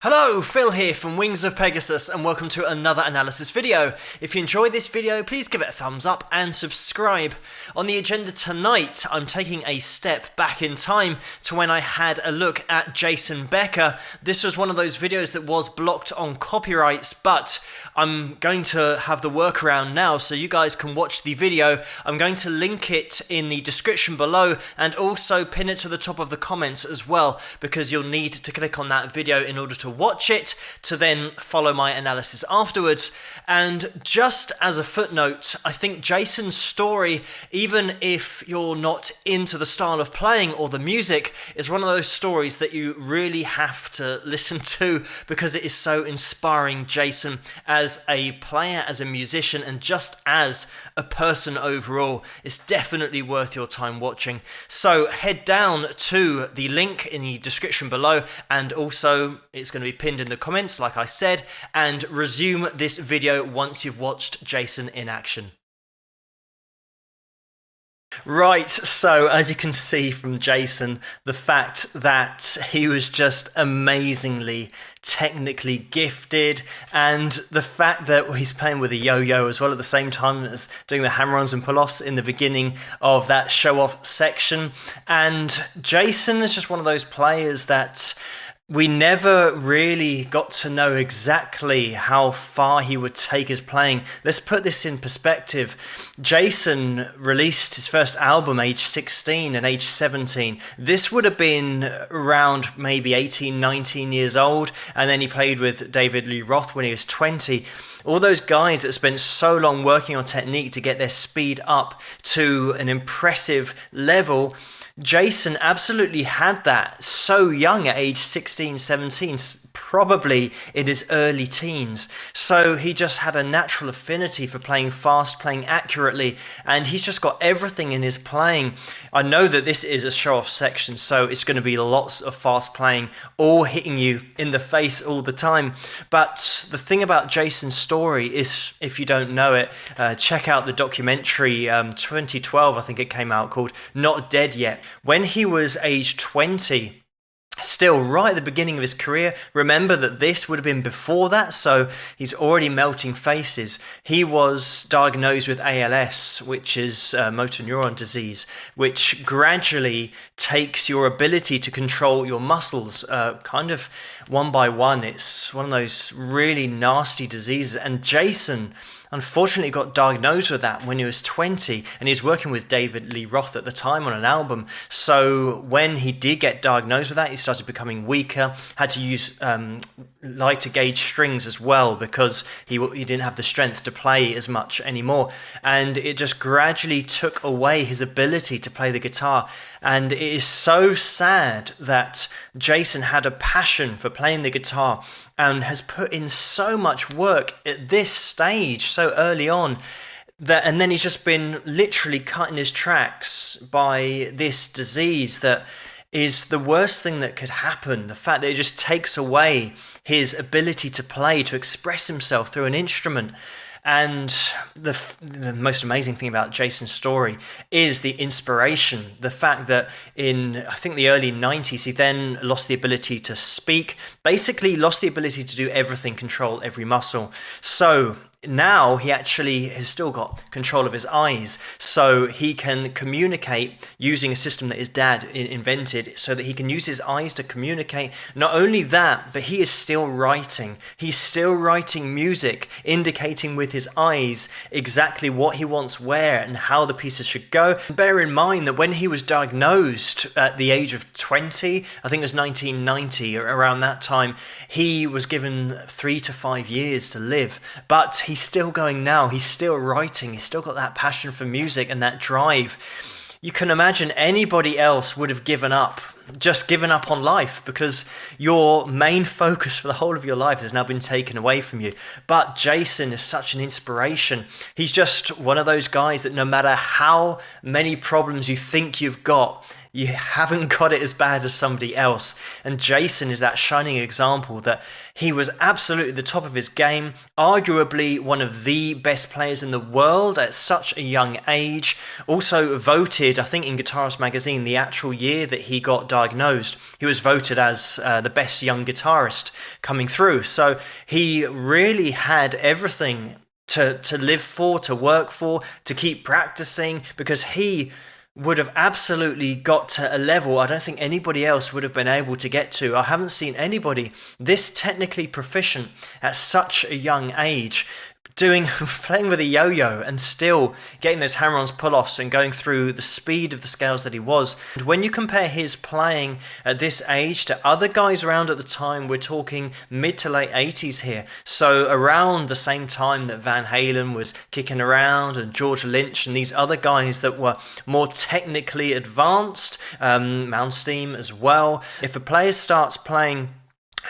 Hello, Phil here from Wings of Pegasus and welcome to another analysis video. If you enjoyed this video, please give it a thumbs up and subscribe. On the agenda tonight, I'm taking a step back in time to when I had a look at Jason Becker. This was one of those videos that was blocked on copyrights, but I'm going to have the workaround now so you guys can watch the video. I'm going to link it in the description below and also pin it to the top of the comments as well, because you'll need to click on that video in order to watch it to then follow my analysis afterwards. And just as a footnote, I think Jason's story, even if you're not into the style of playing or the music, is one of those stories that you really have to listen to because it is so inspiring. Jason as a player, as a musician, and just as a person overall is definitely worth your time watching. So head down to the link in the description below, and also it's going to be pinned in the comments like I said, and resume this video once you've watched Jason in action. Right, so as you can see from Jason, the fact that he was just amazingly technically gifted, and the fact that he's playing with a yo-yo as well at the same time as doing the hammer-ons and pull-offs in the beginning of that show-off section. And Jason is just one of those players that we never really got to know exactly how far he would take his playing. Let's put this in perspective. Jason released his first album age 16 and age 17. This would have been around maybe 18, 19 years old, and then he played with David Lee Roth when he was 20. All those guys that spent so long working on technique to get their speed up to an impressive level, Jason absolutely had that so young at age 16, 17, probably in his early teens. So he just had a natural affinity for playing fast, playing accurately, and he's just got everything in his playing. I know that this is a show-off section, so it's going to be lots of fast playing, all hitting you in the face all the time. But the thing about Jason's story is, if you don't know it, check out the documentary 2012, I think it came out, called Not Dead Yet. When he was age 20, still right at the beginning of his career, remember that this would have been before that, so he's already melting faces. He was diagnosed with ALS, which is motor neuron disease, which gradually takes your ability to control your muscles kind of one by one. It's one of those really nasty diseases, and Jason unfortunately got diagnosed with that when he was 20, and he was working with David Lee Roth at the time on an album. So when he did get diagnosed with that, he started becoming weaker, had to use lighter gauge strings as well because he didn't have the strength to play as much anymore, and it just gradually took away his ability to play the guitar. And it is so sad that Jason had a passion for playing the guitar and has put in so much work at this stage so early on, and then he's just been literally cut in his tracks by this disease that is the worst thing that could happen. The fact that it just takes away his ability to play, to express himself through an instrument. And the most amazing thing about Jason's story is the inspiration. The fact that in, I think, the early 90s, he then lost the ability to speak, basically lost the ability to do everything, control every muscle. So now he actually has still got control of his eyes, so he can communicate using a system that his dad invented, so that he can use his eyes to communicate. Not only that, but he is still writing. He's still writing music, indicating with his eyes exactly what he wants where and how the pieces should go. Bear in mind that when he was diagnosed at the age of 20, I think it was 1990, around that time, he was given 3 to 5 years to live, but he's still going now. He's still writing. He's still got that passion for music and that drive. You can imagine anybody else would have given up, just given up on life, because your main focus for the whole of your life has now been taken away from you. But Jason is such an inspiration. He's just one of those guys that no matter how many problems you think you've got, you haven't got it as bad as somebody else. And Jason is that shining example that he was absolutely the top of his game, arguably one of the best players in the world at such a young age. Also voted, I think in Guitarist magazine, the actual year that he got diagnosed, he was voted as the best young guitarist coming through. So he really had everything to live for, to work for, to keep practicing, because he would have absolutely got to a level I don't think anybody else would have been able to get to. I haven't seen anybody this technically proficient at such a young age, playing with a yo-yo and still getting those hammer-ons pull-offs and going through the speed of the scales that he was. And when you compare his playing at this age to other guys around at the time, we're talking mid to late 80s here. So around the same time that Van Halen was kicking around and George Lynch and these other guys that were more technically advanced, Malmsteen as well. If a player starts playing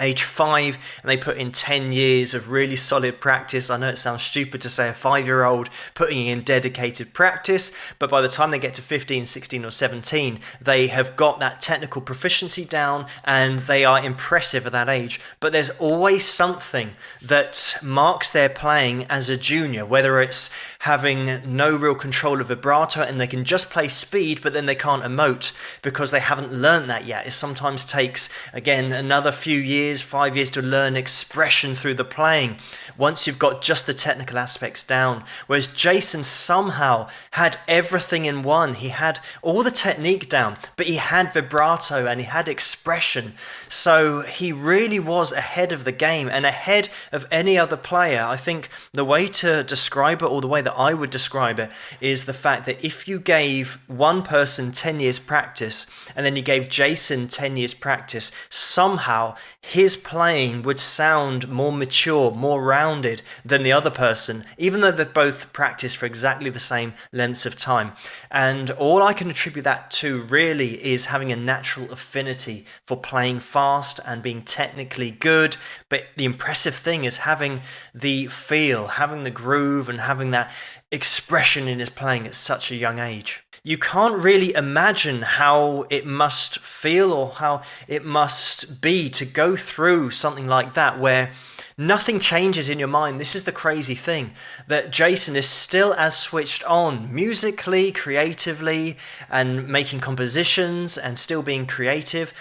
age 5 and they put in 10 years of really solid practice, I know it sounds stupid to say a 5-year-old putting in dedicated practice, but by the time they get to 15, 16 or 17, they have got that technical proficiency down and they are impressive at that age. But there's always something that marks their playing as a junior, whether it's having no real control of vibrato and they can just play speed, but then they can't emote because they haven't learned that yet. It sometimes takes, again, another few years, 5 years to learn expression through the playing once you've got just the technical aspects down. Whereas Jason somehow had everything in one. He had all the technique down, but he had vibrato and he had expression. So he really was ahead of the game and ahead of any other player. I think the way to describe it, or the way that I would describe it, is the fact that if you gave one person 10 years practice and then you gave Jason 10 years practice, somehow his playing would sound more mature, more rounded than the other person, even though they've both practiced for exactly the same lengths of time. And all I can attribute that to really is having a natural affinity for playing fast and being technically good. But the impressive thing is having the feel, having the groove, and having that expression in his playing at such a young age. You can't really imagine how it must feel or how it must be to go through something like that where nothing changes in your mind. This is the crazy thing, that Jason is still as switched on musically, creatively, and making compositions and still being creative.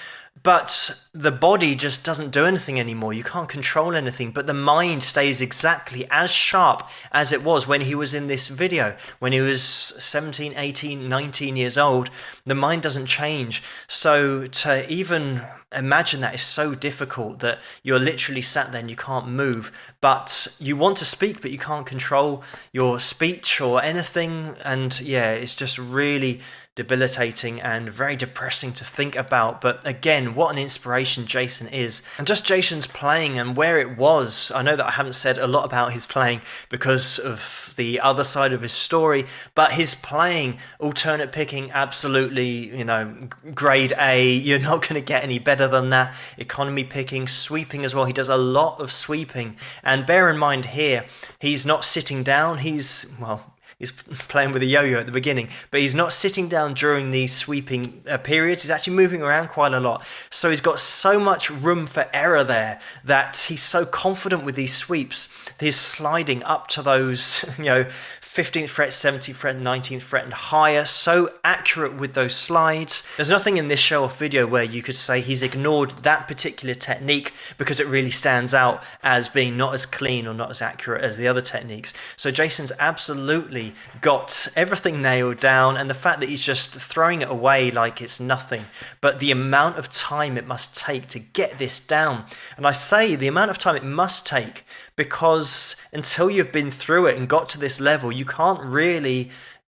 But the body just doesn't do anything anymore. You can't control anything, but the mind stays exactly as sharp as it was when he was in this video. When he was 17, 18, 19 years old, the mind doesn't change. So to even imagine that is so difficult, that you're literally sat there and you can't move, but you want to speak, but you can't control your speech or anything. And yeah, it's just really debilitating and very depressing to think about. But again, what an inspiration Jason is. And just Jason's playing and where it was. I know that I haven't said a lot about his playing because of the other side of his story, but his playing, alternate picking, absolutely, grade A. You're not going to get any better than that. Economy picking, sweeping as well. He does a lot of sweeping. And bear in mind here, he's not sitting down. He's playing with a yo-yo at the beginning, but he's not sitting down during these sweeping periods. He's actually moving around quite a lot. So he's got so much room for error there that he's so confident with these sweeps. He's sliding up to those, 15th fret, 17th fret, 19th fret and higher, so accurate with those slides. There's nothing in this show or video where you could say he's ignored that particular technique because it really stands out as being not as clean or not as accurate as the other techniques. So Jason's absolutely got everything nailed down, and the fact that he's just throwing it away like it's nothing, but the amount of time it must take to get this down. And I say the amount of time it must take because until you've been through it and got to this level, you can't really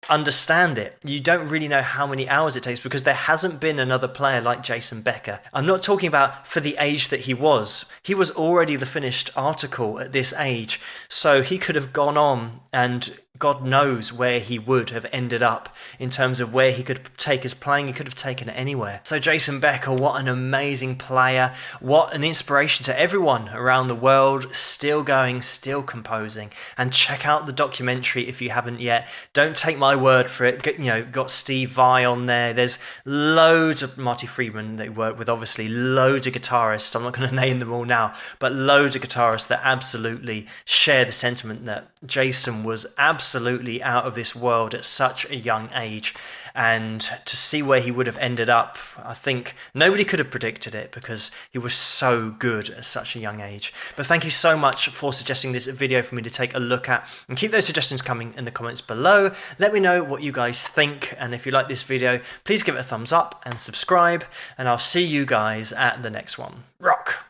understand it. You don't really know how many hours it takes because there hasn't been another player like Jason Becker. I'm not talking about for the age that he was. He was already the finished article at this age. So he could have gone on and God knows where he would have ended up in terms of where he could take his playing. He could have taken it anywhere. So Jason Becker, what an amazing player. What an inspiration to everyone around the world. Still going, still composing. And check out the documentary if you haven't yet. Don't take my word for it. Got Steve Vai on there. There's loads of Marty Friedman that he worked with, obviously. Loads of guitarists. I'm not going to name them all now, but loads of guitarists that absolutely share the sentiment that Jason was absolutely out of this world at such a young age. And to see where he would have ended up, I think nobody could have predicted it because he was so good at such a young age. But thank you so much for suggesting this video for me to take a look at, and keep those suggestions coming in the comments below. Let me know what you guys think, and if you like this video, please give it a thumbs up and subscribe, and I'll see you guys at the next one. Rock!